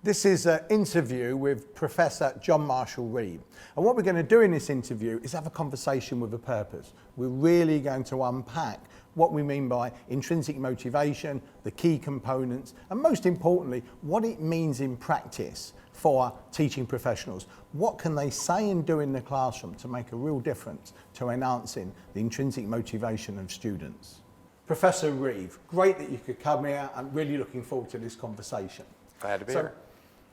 This is an interview with Professor Johnmarshall Reeve. And what we're going to do in this interview is have a conversation with a purpose. We're really going to unpack what we mean by intrinsic motivation, the key components, and most importantly, what it means in practice for teaching professionals. What can they say and do in the classroom to make a real difference to enhancing the intrinsic motivation of students? Professor Reeve, great that you could come here. I'm really looking forward to this conversation. Glad to be here.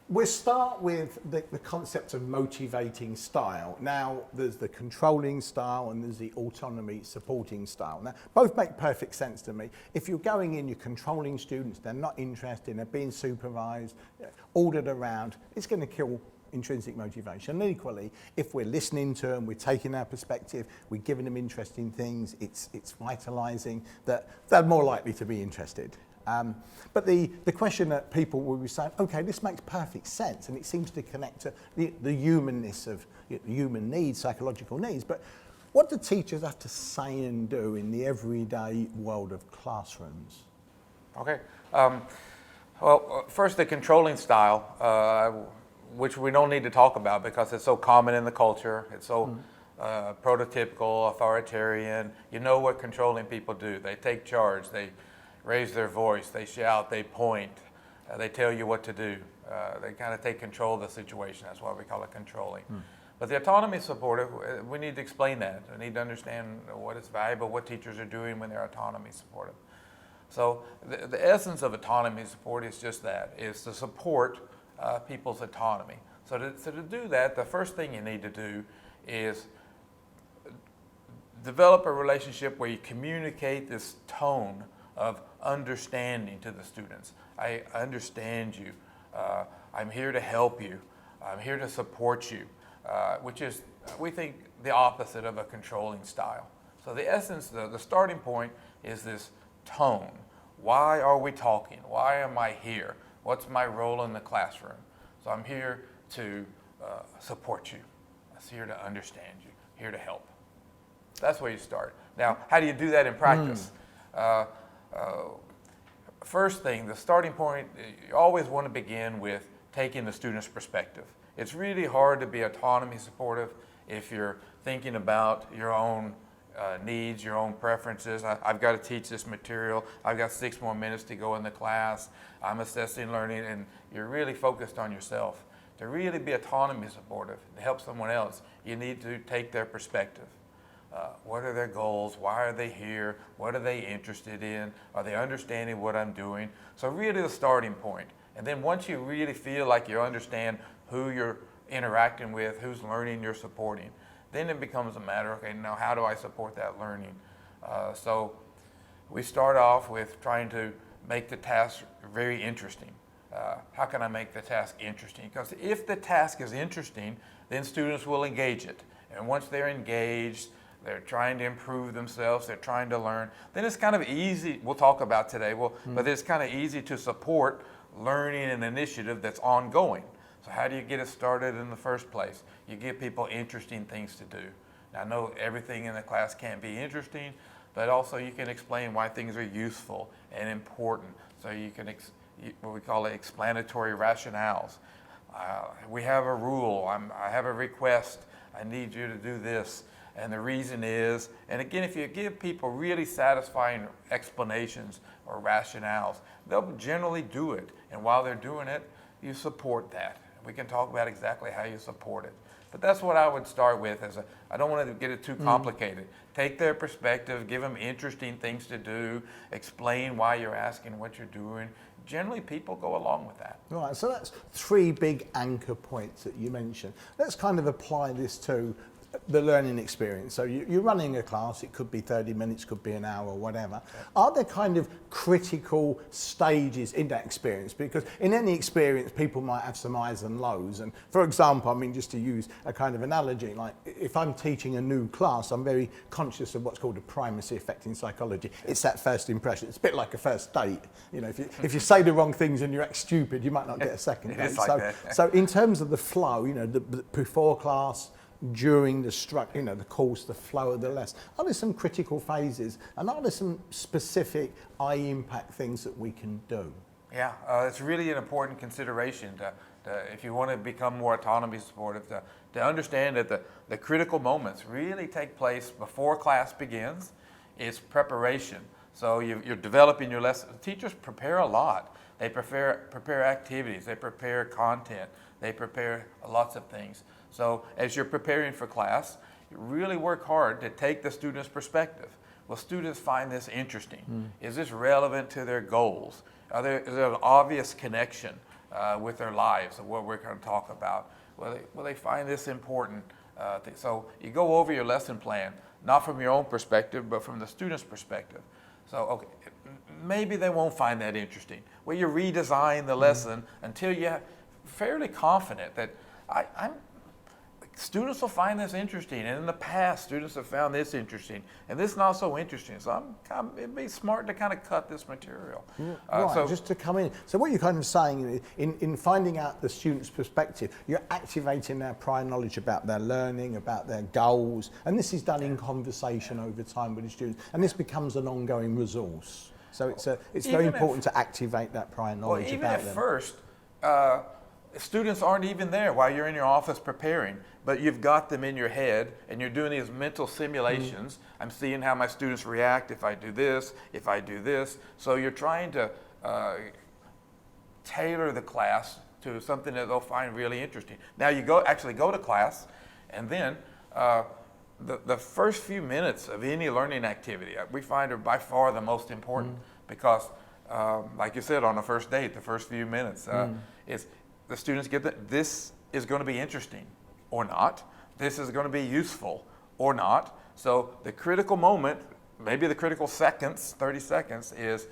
We'll start with the concept of motivating style. Now, there's the controlling style and there's the autonomy supporting style. Now, both make perfect sense to me. If you're going in, you're controlling students, they're not interested, they're being supervised, ordered around, it's going to kill intrinsic motivation. And equally, if we're listening to them, we're taking our perspective, we're giving them interesting things, it's vitalising, that they're more likely to be interested. But the question that people will be saying, okay, this makes perfect sense, and it seems to connect to the humanness of human needs, psychological needs, but what do teachers have to say and do in the everyday world of classrooms? Okay. Well, first the controlling style, which we don't need to talk about because it's so common in the culture. It's so prototypical, authoritarian. You know what controlling people do. They take charge. They raise their voice, they shout, they point, they tell you what to do. They kind of take control of the situation. That's why we call it controlling. But the autonomy supportive, we need to explain that. We need to understand what is valuable, what teachers are doing when they're autonomy supportive. So the essence of autonomy support is just that, is to support people's autonomy. So to do that, the first thing you need to do is develop a relationship where you communicate this tone of understanding to the students. I understand you. I'm here to help you. I'm here to support you, which is, we think, the opposite of a controlling style. So the essence, the starting point is this tone. Why are we talking? Why am I here? What's my role in the classroom? So I'm here to support you. I'm here to understand you, here to help. That's where you start. Now, how do you do that in practice? First thing, the starting point, you always want to begin with taking the student's perspective. It's really hard to be autonomy supportive if you're thinking about your own needs, your own preferences. I've got to teach this material. I've got 6 more minutes to go in the class. I'm assessing learning, and you're really focused on yourself. To really be autonomy supportive, to help someone else, you need to take their perspective. What are their goals? Why are they here? What are they interested in? Are they understanding what I'm doing? So really the starting point. And then once you really feel like you understand who you're interacting with, who's learning you're supporting, then it becomes a matter of, okay, now how do I support that learning? So we start off with trying to make the task very interesting. How can I make the task interesting? Because if the task is interesting, then students will engage it. And once they're engaged, they're trying to improve themselves, they're trying to learn, then it's kind of easy, we'll talk about today, but it's kind of easy to support learning an initiative that's ongoing. So how do you get it started in the first place? You give people interesting things to do. Now, I know everything in the class can't be interesting, but also you can explain why things are useful and important. So you can, what we call it, explanatory rationales. We have a rule, I have a request, I need you to do this. And the reason is, and again, if you give people really satisfying explanations or rationales, they'll generally do it. And while they're doing it, you support that. We can talk about exactly how you support it. But that's what I would start with. I don't want to get it too complicated. Take their perspective, give them interesting things to do, explain why you're asking what you're doing. Generally, people go along with that. Right, so that's 3 big anchor points that you mentioned. Let's kind of apply this to the learning experience. So you're running a class, it could be 30 minutes, could be an hour, whatever. Are there kind of critical stages in that experience? Because in any experience, people might have some highs and lows. And for example, I mean, just to use a kind of analogy, like if I'm teaching a new class, I'm very conscious of what's called a primacy effect in psychology. It's that first impression. It's a bit like a first date. You know, if you say the wrong things and you act stupid, you might not get a second date. So in terms of the flow, you know, the before class, during the course, the flow of the lesson, are there some critical phases, and are there some specific high impact things that we can do? Yeah, it's really an important consideration if you want to become more autonomy supportive, to understand that the critical moments really take place before class begins. It's preparation. So you're developing your lesson. Teachers prepare a lot. They prepare activities, they prepare content, they prepare lots of things. So as you're preparing for class, you really work hard to take the student's perspective. Will students find this interesting? Is this relevant to their goals? Is there an obvious connection with their lives of what we're going to talk about? Will they find this important? So you go over your lesson plan, not from your own perspective, but from the student's perspective. So, okay, maybe they won't find that interesting. Well, you redesign the lesson until you're fairly confident that students will find this interesting. And in the past, students have found this interesting. And this not so interesting. So it'd be smart to kind of cut this material. Right, so just to come in. So what you're kind of saying, in finding out the student's perspective, you're activating their prior knowledge about their learning, about their goals. And this is done in conversation over time with the students. And this becomes an ongoing resource. So it's very important to activate that prior knowledge about them. Even at first, students aren't even there while you're in your office preparing, but you've got them in your head and you're doing these mental simulations. I'm seeing how my students react if I do this, if I do this. So you're trying to tailor the class to something that they'll find really interesting. Now you actually go to class, and then the first few minutes of any learning activity we find are by far the most important because, like you said, on the first date, the first few minutes, the students get that this is going to be interesting or not. This is going to be useful or not. So the critical moment, maybe the critical seconds, 30 seconds, is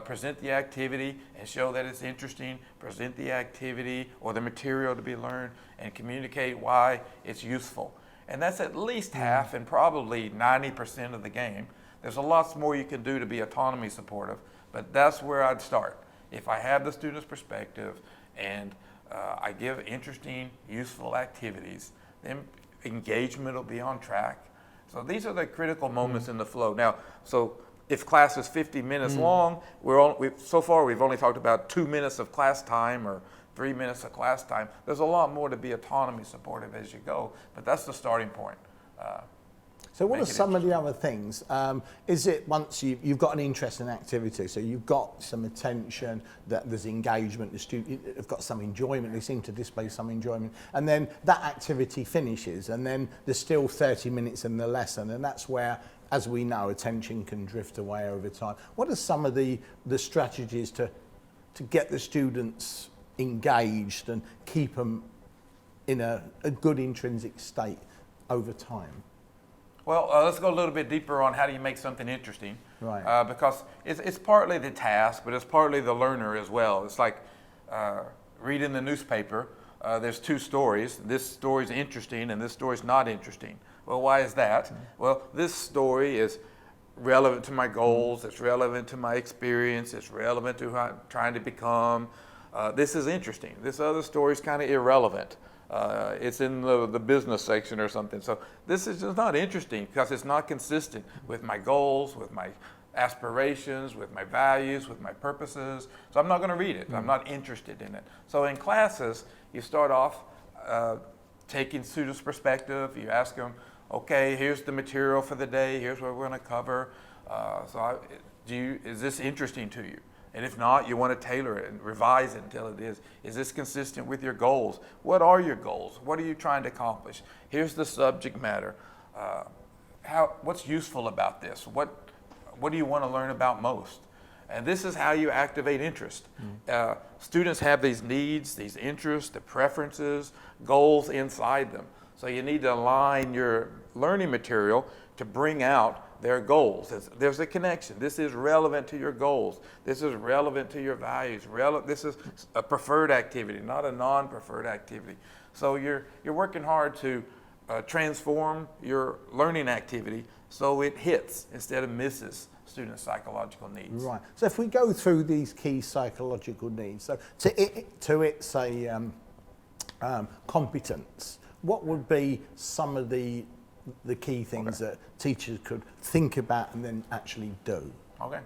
present the activity and show that it's interesting, present the activity or the material to be learned, and communicate why it's useful. And that's at least half and probably 90% of the game. There's a lot more you can do to be autonomy supportive, but that's where I'd start. If I have the student's perspective and I give interesting, useful activities, then engagement will be on track. So these are the critical moments in the flow. Now, so if class is 50 minutes long, so far we've only talked about 2 minutes of class time or 3 minutes of class time. There's a lot more to be autonomy supportive as you go, but that's the starting point. So what are some of the other things? Is it once you've got an interest in activity, so you've got some attention, that there's engagement, the student have got some enjoyment, they seem to display some enjoyment, and then that activity finishes, and then there's still 30 minutes in the lesson, and that's where, as we know, attention can drift away over time. What are some of the strategies to get the students engaged and keep them in a good intrinsic state over time? Well, let's go a little bit deeper on how do you make something interesting. Right. Because it's partly the task, but it's partly the learner as well. It's like reading the newspaper. There's two stories. This story's interesting and this story's not interesting. Well, why is that? Well, this story is relevant to my goals. It's relevant to my experience. It's relevant to who I'm trying to become. This is interesting. This other story is kind of irrelevant. It's in the business section or something. So this is just not interesting because it's not consistent with my goals, with my aspirations, with my values, with my purposes. So I'm not going to read it. I'm not interested in it. So in classes, you start off taking students' perspective. You ask them, okay, here's the material for the day. Here's what we're going to cover. Is this interesting to you? And if not, you want to tailor it and revise it until it is. Is this consistent with your goals? What are your goals? What are you trying to accomplish? Here's the subject matter. What's useful about this? What do you want to learn about most? And this is how you activate interest. Students have these needs, these interests, the preferences, goals inside them. So you need to align your learning material to bring out their goals. There's a connection. This is relevant to your goals. This is relevant to your values. This is a preferred activity, not a non-preferred activity. So you're working hard to transform your learning activity so it hits instead of misses student psychological needs. Right. So if we go through these key psychological needs, so to say competence, what would be some of the key things that teachers could think about and then actually do? Okay.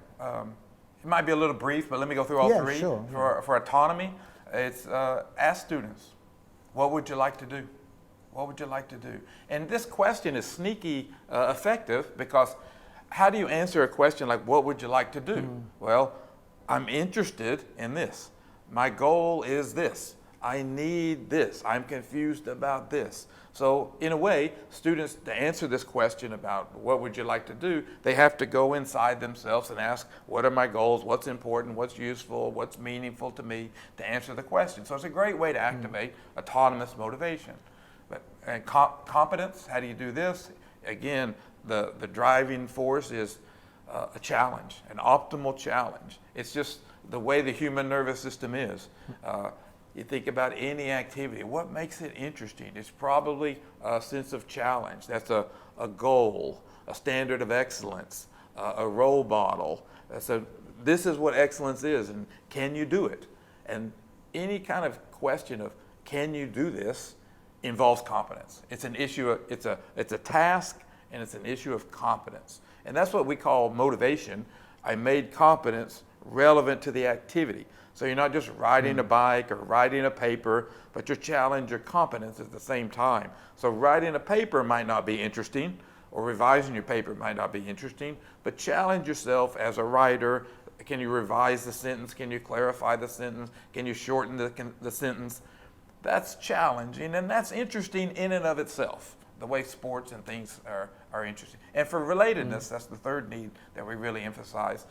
it might be a little brief, but let me go through all Yeah, three. sure. For autonomy, it's ask students, what would you like to do? What would you like to do? And this question is sneaky effective, because how do you answer a question like, what would you like to do? Well, I'm interested in this. My goal is this. I need this. I'm confused about this. So in a way, students, to answer this question about what would you like to do, they have to go inside themselves and ask, what are my goals? What's important? What's useful? What's meaningful to me, to answer the question? So it's a great way to activate autonomous motivation. And competence, how do you do this? Again, the driving force is a challenge, an optimal challenge. It's just the way the human nervous system is. You think about any activity, what makes it interesting? It's probably a sense of challenge. That's a goal, a standard of excellence, a role model. So this is what excellence is, and can you do it? And any kind of question of can you do this involves competence. It's an issue, it's a task, and it's an issue of competence. And that's what we call motivation. I made competence relevant to the activity. So you're not just riding a bike or writing a paper, but you challenge your competence at the same time. So writing a paper might not be interesting, or revising your paper might not be interesting, but challenge yourself as a writer. Can you revise the sentence? Can you clarify the sentence? Can you shorten the sentence? That's challenging, and that's interesting in and of itself, the way sports and things are interesting. And for relatedness, that's the third need that we really emphasize.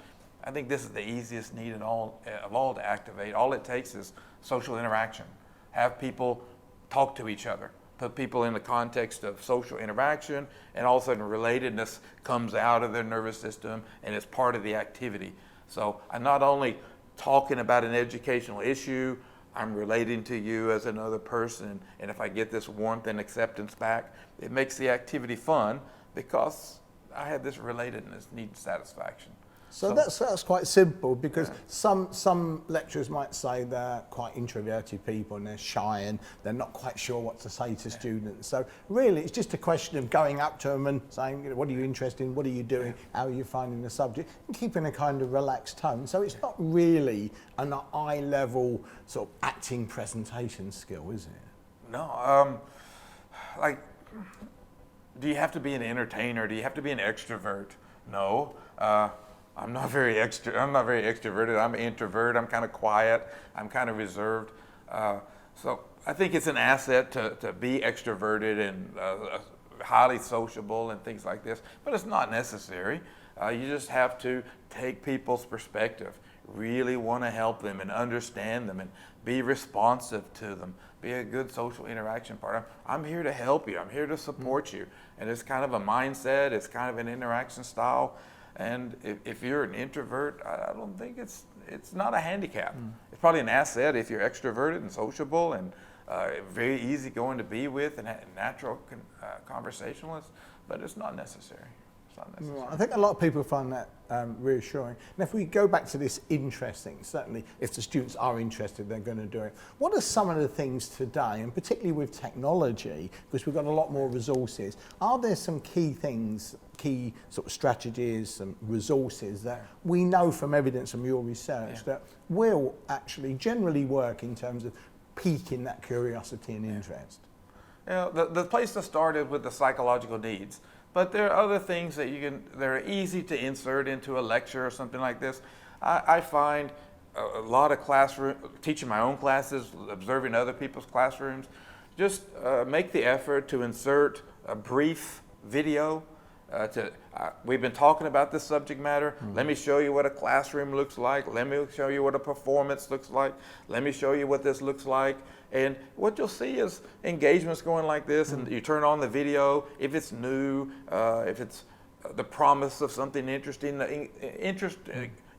I think this is the easiest need of all to activate. All it takes is social interaction. Have people talk to each other. Put people in the context of social interaction, and all of a sudden relatedness comes out of their nervous system and it's part of the activity. So I'm not only talking about an educational issue, I'm relating to you as another person, and if I get this warmth and acceptance back, it makes the activity fun because I had this relatedness, need satisfaction. So that's quite simple, because some lecturers might say they're quite introverted people and they're shy and they're not quite sure what to say to students. So really it's just a question of going up to them and saying, you know, what are you interested in, what are you doing, how are you finding the subject, and keeping a kind of relaxed tone. So it's not really an eye level sort of acting presentation skill, is it? No, like, do you have to be an entertainer? Do you have to be an extrovert? No. I'm not very extroverted. I'm an introvert. I'm kind of quiet. I'm kind of reserved. So I think it's an asset to be extroverted and highly sociable and things like this, but it's not necessary. You just have to take people's perspective, really want to help them and understand them and be responsive to them, be a good social interaction partner. I'm here to help you. I'm here to support you. And it's kind of a mindset. It's kind of an interaction style. And if you're an introvert, I don't think it's not a handicap. It's probably an asset if you're extroverted and sociable and very easy going to be with and natural conversationalist, but it's not necessary. It's not necessary. Well, I think a lot of people find that reassuring. And if we go back to this interesting, certainly if the students are interested, they're going to do it. What are some of the things today, and particularly with technology, because we've got a lot more resources, are there some key things, key sort of strategies, some resources that we know from evidence from your research that will actually generally work in terms of piquing that curiosity and interest? You know, the place to start is with the psychological needs. But there are other things that that are easy to insert into a lecture or something like this. I find a lot of teaching my own classes, observing other people's classrooms, just make the effort to insert a brief video. We've been talking about this subject matter. Let me show you what a classroom looks like. Let me show you what a performance looks like. Let me show you what this looks like. And what you'll see is engagements going like this, and you turn on the video. If it's new, if it's the promise of something interesting, the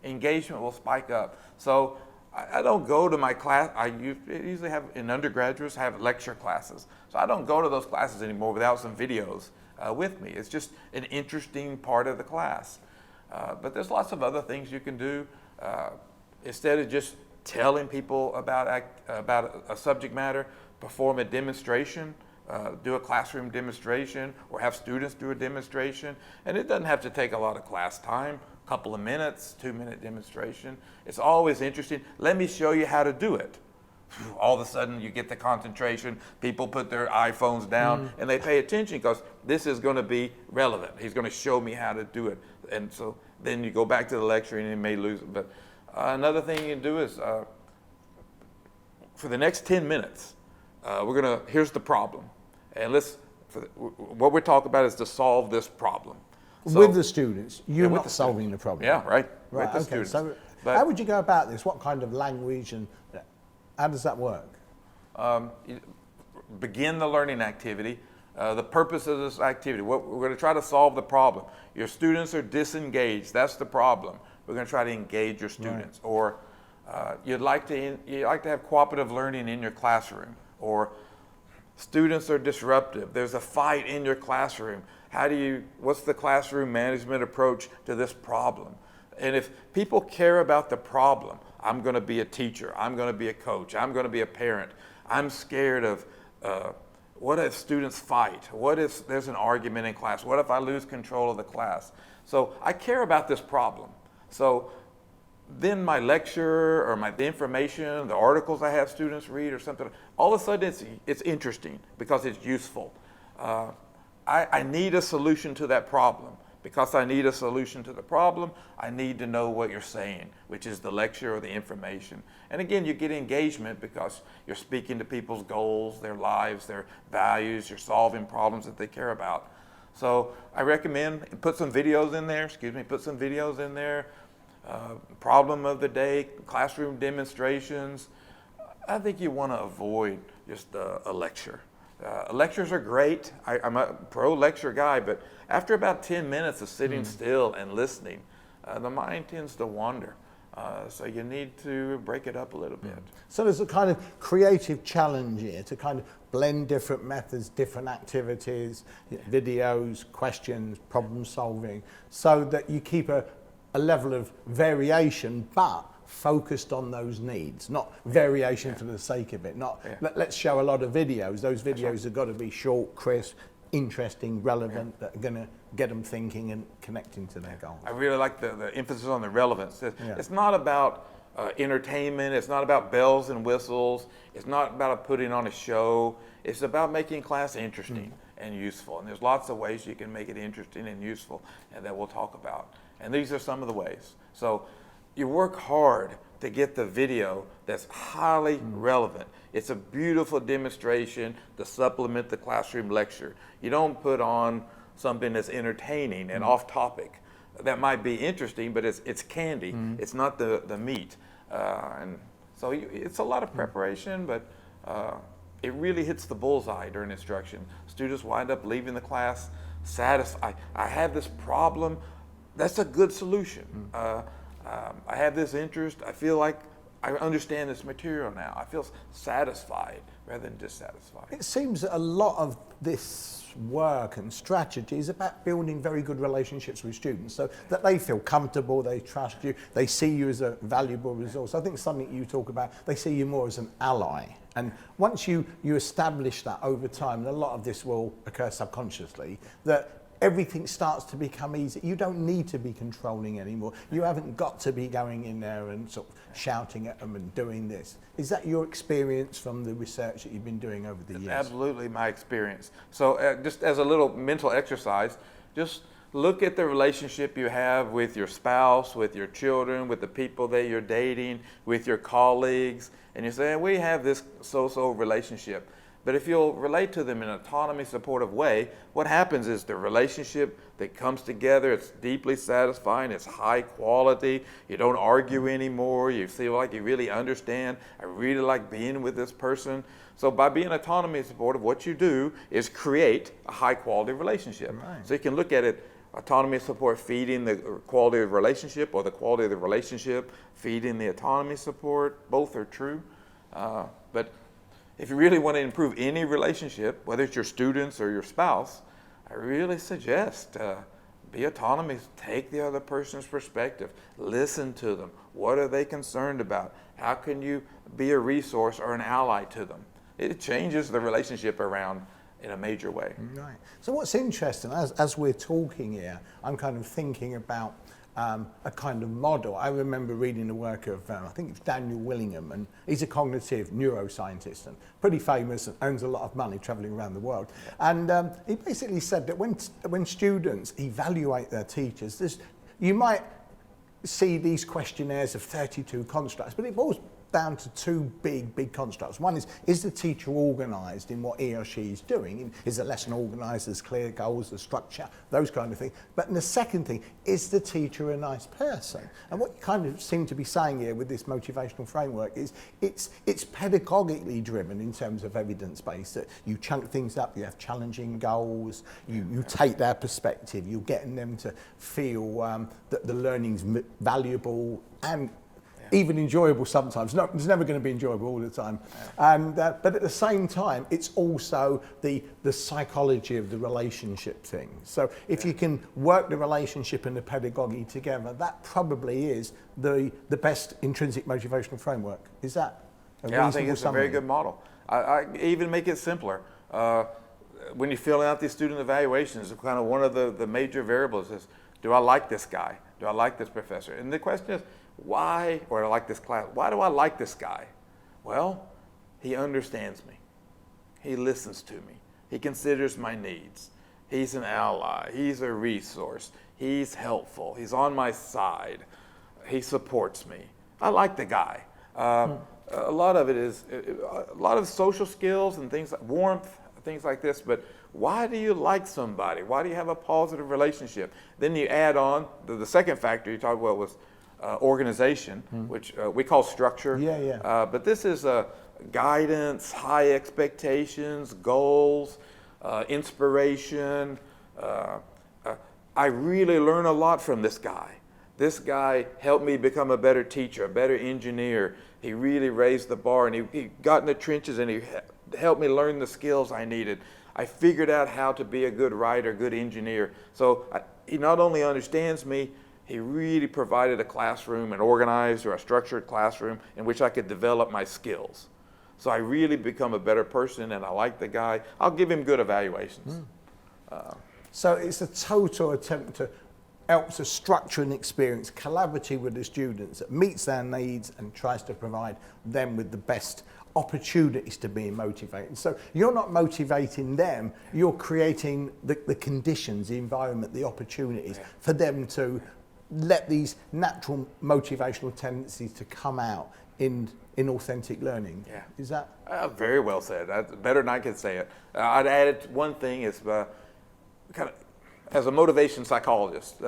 engagement will spike up. So I don't go to my class. I usually have, in undergraduates, have lecture classes. So I don't go to those classes anymore without some videos with me. It's just an interesting part of the class. But there's lots of other things you can do. Instead of just telling people about a subject matter, perform a demonstration, do a classroom demonstration, or have students do a demonstration. And it doesn't have to take a lot of class time. couple of minutes, 2-minute demonstration. It's always interesting. Let me show you how to do it. All of a sudden you get the concentration, people put their iPhones down and they pay attention because this is going to be relevant. He's going to show me how to do it. And so then you go back to the lecture and you may lose it. But another thing you can do is for the next 10 minutes, here's the problem. And what we're talking about is to solve this problem. So, with the students, you're not solving the problem. Yeah, right. Right, With the okay. students. So But, how would you go about this? What kind of language and how does that work? begin the learning activity. The purpose of this activity, we're going to try to solve the problem. Your students are disengaged. That's the problem. We're going to try to engage your students. Right. Or you'd like to have cooperative learning in your classroom. Or students are disruptive. There's a fight in your classroom. What's the classroom management approach to this problem? And if people care about the problem, I'm going to be a teacher, I'm going to be a coach, I'm going to be a parent. I'm scared of what if students fight? What if there's an argument in class? What if I lose control of the class? So I care about this problem. So then my lecture or the information, the articles I have students read or something, all of a sudden it's interesting because it's useful. I need a solution to that problem. Because I need a solution to the problem, I need to know what you're saying, which is the lecture or the information. And again, you get engagement because you're speaking to people's goals, their lives, their values, you're solving problems that they care about. So I recommend put some videos in there, problem of the day, classroom demonstrations. I think you want to avoid just a lecture. Lectures are great. I'm a pro lecture guy, but after about 10 minutes of sitting still and listening, the mind tends to wander. So you need to break it up a little bit. So there's a kind of creative challenge here to kind of blend different methods, different activities, videos, questions, problem solving, so that you keep a level of variation, but focused on those needs, not variation for the sake of it. Let's show a lot of videos. Those videos have got to be short, crisp, interesting, relevant, that are going to get them thinking and connecting to their goals. I really like the emphasis on the relevance. It's not about entertainment. It's not about bells and whistles. It's not about putting on a show. It's about making class interesting and useful. And there's lots of ways you can make it interesting and useful, and that we'll talk about. And these are some of the ways. So you work hard to get the video that's highly relevant. It's a beautiful demonstration to supplement the classroom lecture. You don't put on something that's entertaining and off topic. That might be interesting, but it's candy. It's not the meat. And so it's a lot of preparation, but it really hits the bullseye during instruction. Students wind up leaving the class satisfied. I have this problem. That's a good solution. I have this interest. I feel like I understand this material now. I feel satisfied rather than dissatisfied. It seems that a lot of this work and strategy is about building very good relationships with students so that they feel comfortable, they trust you, they see you as a valuable resource. I think something you talk about, they see you more as an ally. And once you establish that over time, and a lot of this will occur subconsciously, that everything starts to become easy. You don't need to be controlling anymore. You haven't got to be going in there and sort of shouting at them and doing this. Is that your experience from the research that you've been doing over the years? Absolutely my experience. So just as a little mental exercise, just look at the relationship you have with your spouse, with your children, with the people that you're dating, with your colleagues, and you say, we have this so-so relationship. But if you'll relate to them in an autonomy supportive way, what happens is the relationship that comes together, it's deeply satisfying, it's high quality, you don't argue anymore, you feel like you really understand, I really like being with this person. So by being autonomy supportive, what you do is create a high quality relationship. Right. So you can look at it, autonomy support feeding the quality of the relationship, or the quality of the relationship feeding the autonomy support. Both are true. But if you really want to improve any relationship, whether it's your students or your spouse, I really suggest be autonomous. Take the other person's perspective. Listen to them. What are they concerned about? How can you be a resource or an ally to them? It changes the relationship around in a major way. Right. So what's interesting, as we're talking here, I'm kind of thinking about a kind of model. I remember reading the work of, I think it's Daniel Willingham, and he's a cognitive neuroscientist and pretty famous and earns a lot of money traveling around the world. And he basically said that when students evaluate their teachers, you might see these questionnaires of 32 constructs, but it boils down to two big constructs. One is the teacher organised in what he or she is doing? Is the lesson organised, there's clear goals, the structure, those kind of things. But the second thing, is the teacher a nice person? And what you kind of seem to be saying here with this motivational framework is it's pedagogically driven in terms of evidence-based, that you chunk things up, you have challenging goals, you take their perspective, you're getting them to feel that the learning's valuable and even enjoyable sometimes. No, it's never going to be enjoyable all the time. And but at the same time, it's also the psychology of the relationship thing. So if you can work the relationship and the pedagogy together, that probably is the best intrinsic motivational framework. Is that a reasonable I think it's summary? a very good model. I even make it simpler. When you're filling out these student evaluations, kind of one of the major variables is, do I like this guy? Do I like this professor? And the question is, why, or I like this class, why do I like this guy? Well, he understands me. He listens to me. He considers my needs. He's an ally. He's a resource. He's helpful. He's on my side. He supports me. I like the guy. A lot of it is, a lot of social skills and things like warmth, things like this, but why do you like somebody? Why do you have a positive relationship? Then you add on, the second factor you talked about was organization, which we call structure. But this is guidance, high expectations, goals, inspiration. I really learn a lot from this guy. This guy helped me become a better teacher, a better engineer. He really raised the bar, and he got in the trenches and he helped me learn the skills I needed. I figured out how to be a good writer, good engineer. So he not only understands me, he really provided a classroom, an organized or a structured classroom in which I could develop my skills. So I really become a better person, and I like the guy. I'll give him good evaluations. So it's a total attempt to help to structure an experience collaboratively with the students that meets their needs and tries to provide them with the best opportunities to be motivated. So you're not motivating them, you're creating the conditions, the environment, the opportunities for them to let these natural motivational tendencies to come out in authentic learning. Is that? Very well said. That's better than I could say it. I'd added one thing is kind of, as a motivation psychologist,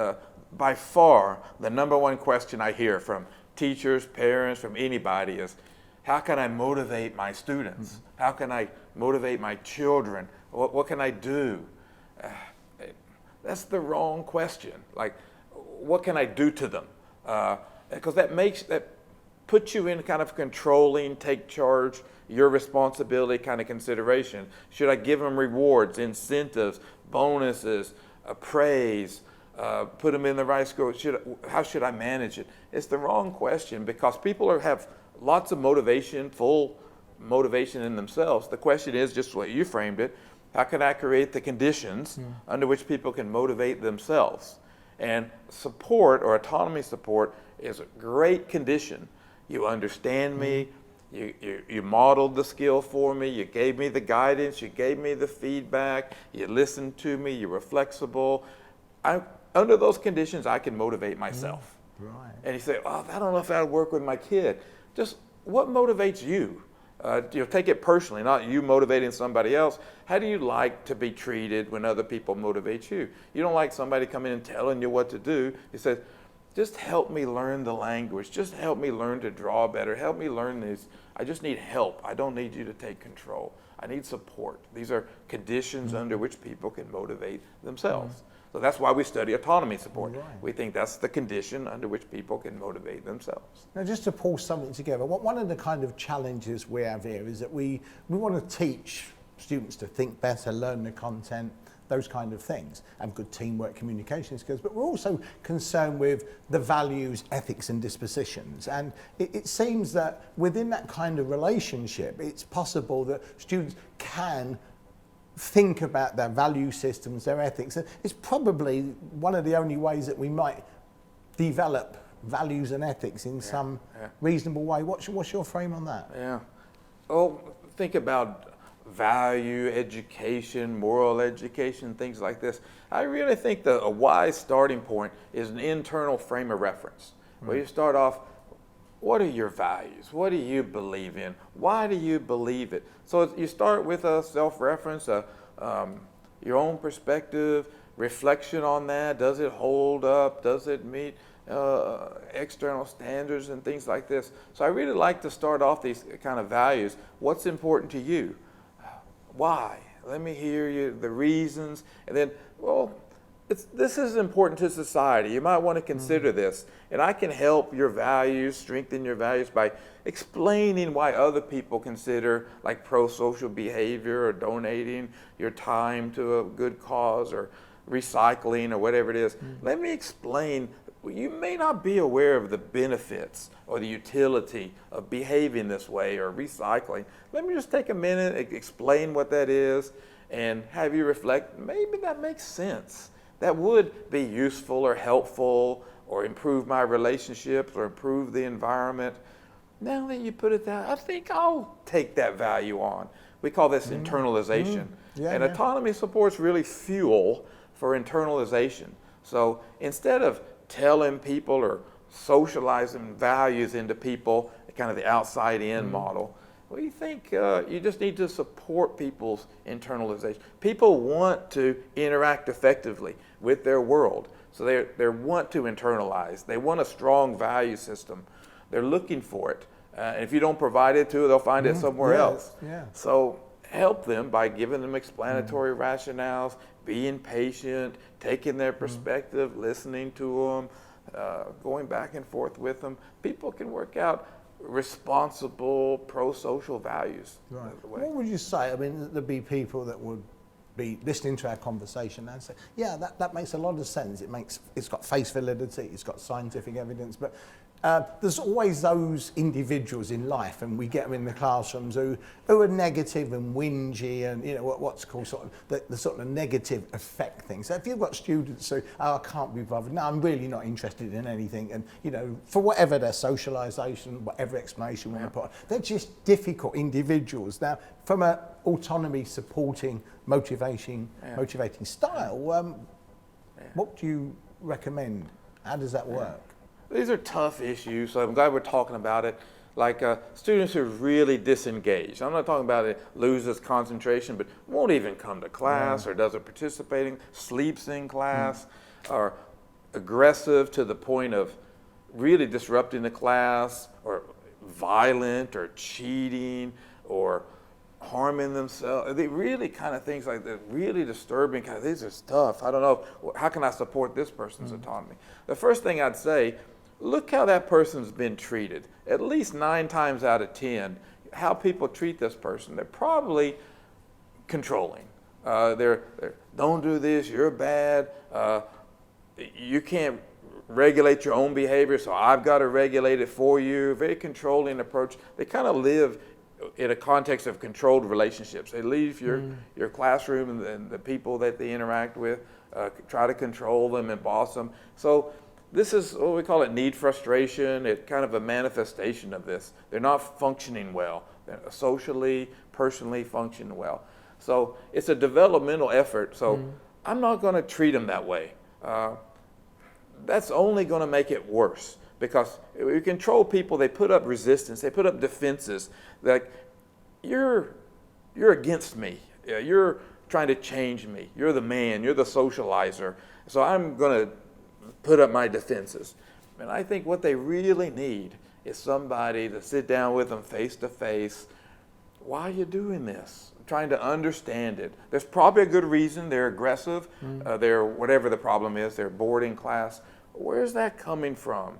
by far the number one question I hear from teachers, parents, from anybody is, how can I motivate my students? How can I motivate my children? What can I do? That's the wrong question. Like, what can I do to them? Because that puts you in kind of controlling, take charge, your responsibility kind of consideration. Should I give them rewards, incentives, bonuses, praise, put them in the right school? How should I manage it? It's the wrong question, because people have lots of motivation, full motivation in themselves. The question is just what you framed it. How can I create the conditions under which people can motivate themselves? And support, or autonomy support, is a great condition. You understand me, you modeled the skill for me, you gave me the guidance, you gave me the feedback, you listened to me, you were flexible. Under those conditions, I can motivate myself. Right. And you say, oh, I don't know if that would work with my kid. Just what motivates you? Take it personally, not you motivating somebody else. How do you like to be treated when other people motivate you? You don't like somebody coming and telling you what to do. You say, just help me learn the language. Just help me learn to draw better. Help me learn this. I just need help. I don't need you to take control. I need support. These are conditions under which people can motivate themselves. So that's why we study autonomy support. Right. We think that's the condition under which people can motivate themselves. Now, just to pull something together, one of the kind of challenges we have here is that we want to teach students to think better, learn the content, those kind of things, have good teamwork, communication skills, but we're also concerned with the values, ethics and dispositions. And it seems that within that kind of relationship, it's possible that students can think about their value systems, their ethics. It's probably one of the only ways that we might develop values and ethics in some reasonable way. What's your frame on that? Yeah. Oh, think about value, education, moral education, things like this. I really think that a wise starting point is an internal frame of reference, where you start off, what are your values? What do you believe in? Why do you believe it? So you start with a self-reference, your own perspective, reflection on that. Does it hold up? Does it meet external standards and things like this? So I really like to start off these kind of values. What's important to you? Why? Let me hear you, the reasons. And then, well, this is important to society. You might want to consider this. And I can help your values, strengthen your values by explaining why other people consider like pro-social behavior or donating your time to a good cause or recycling or whatever it is. Let me explain. You may not be aware of the benefits or the utility of behaving this way or recycling. Let me just take a minute, explain what that is, and have you reflect, maybe that makes sense. That would be useful or helpful or improve my relationships or improve the environment. Now that you put it down, I think I'll take that value on. We call this internalization. And autonomy supports really fuel for internalization. So instead of telling people or socializing values into people, kind of the outside-in model, well, you think you just need to support people's internalization. People want to interact effectively with their world. So they want to internalize. They want a strong value system. They're looking for it. And if you don't provide it to them, they'll find it somewhere else. So help them by giving them explanatory rationales, being patient, taking their perspective, listening to them, going back and forth with them. People can work out responsible, pro-social values. Right. What would you say? I mean, there'd be people that would be listening to our conversation and say, yeah, that makes a lot of sense. It's got face validity, it's got scientific evidence, but there's always those individuals in life, and we get them in the classrooms who are negative and whingy, and what's called sort of the sort of negative effect thing. So if you've got students who, I can't be bothered, no, I'm really not interested in anything, and for whatever their socialisation, whatever explanation you want to put on, they're just difficult individuals. Now, from an autonomy supporting motivating style, what do you recommend? How does that work? These are tough issues, so I'm glad we're talking about it. Like students who are really disengaged. I'm not talking about it loses concentration, but won't even come to class or doesn't participate, sleeps in class, or aggressive to the point of really disrupting the class, or violent or cheating or harming themselves. They really kind of things like that, really disturbing kind of, these are tough. I don't know, how can I support this person's autonomy? The first thing I'd say, look how that person's been treated. At least 9 times out of 10, how people treat this person, they're probably controlling. They're don't do this, you're bad, you can't regulate your own behavior, so I've got to regulate it for you. Very controlling approach. They kind of live in a context of controlled relationships. They leave your classroom and the people that they interact with, try to control them and boss them. So this is what we call it need frustration. It's kind of a manifestation of this. They're not functioning well. They're socially, personally functioning well. So it's a developmental effort. So I'm not going to treat them that way. That's only going to make it worse, because you control people, they put up resistance, they put up defenses. Like, you're against me. You're trying to change me. You're the man. You're the socializer. So I'm going to put up my defenses. And I think what they really need is somebody to sit down with them face to face. Why are you doing this? Trying to understand it. There's probably a good reason. They're aggressive. They're whatever the problem is. They're bored in class. Where's that coming from?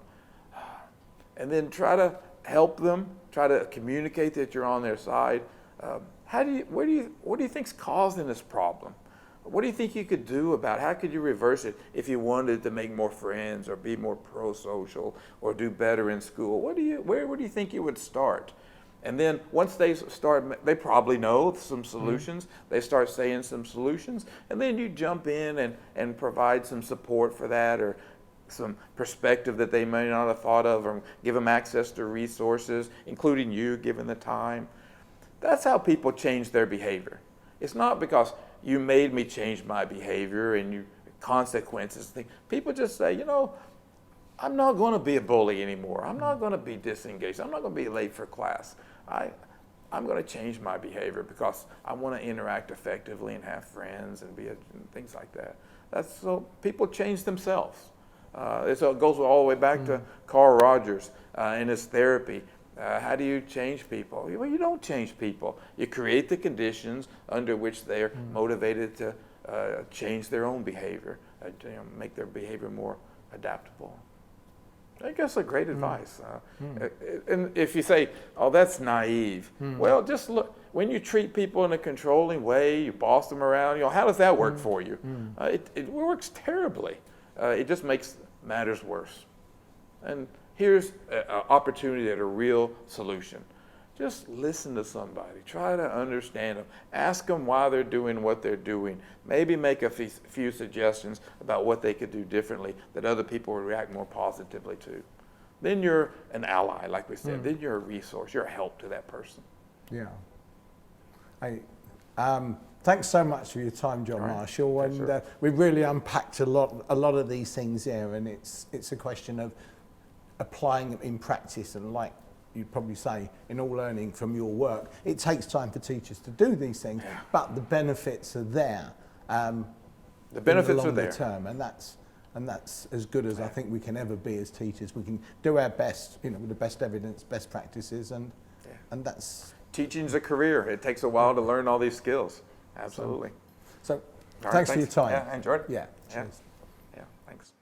And then try to help them. Try to communicate that you're on their side. What do you think's causing this problem? What do you think you could do about it? How could you reverse it if you wanted to make more friends or be more pro-social or do better in school? Where do you think you would start? And then once they start, they probably know some solutions. They start saying some solutions, and then you jump in and provide some support for that, or some perspective that they may not have thought of, or give them access to resources, including you, given the time. That's how people change their behavior. It's not because you made me change my behavior and you consequences. People just say, you know, I'm not going to be a bully anymore. I'm not going to be disengaged. I'm not going to be late for class. I'm going to change my behavior because I want to interact effectively and have friends and things like that. That's so people change themselves. It goes all the way back to Carl Rogers in his therapy. How do you change people? Well, you don't change people. You create the conditions under which they're motivated to change their own behavior, make their behavior more adaptable. I think that's a great advice. And if you say, oh, that's naive, well, just look. When you treat people in a controlling way, you boss them around, how does that work for you? It works terribly. It just makes matters worse. And here's an opportunity at a real solution. Just listen to somebody. Try to understand them. Ask them why they're doing what they're doing. Maybe make a few suggestions about what they could do differently that other people would react more positively to. Then you're an ally, like we said. Then you're a resource. You're a help to that person. Yeah. Thanks so much for your time, Johnmarshall. Right. And we've really unpacked a lot of these things here, and it's a question of applying them in practice. And like you'd probably say, in all learning from your work, it takes time for teachers to do these things, but the benefits are there. The benefits are there. In the longer term, and that's as good as I think we can ever be as teachers. We can do our best, with the best evidence, best practices, and that's... Teaching's a career. It takes a while to learn all these skills. Absolutely. So thanks for your time. Yeah, I enjoyed it. Yeah, cheers. Yeah, thanks.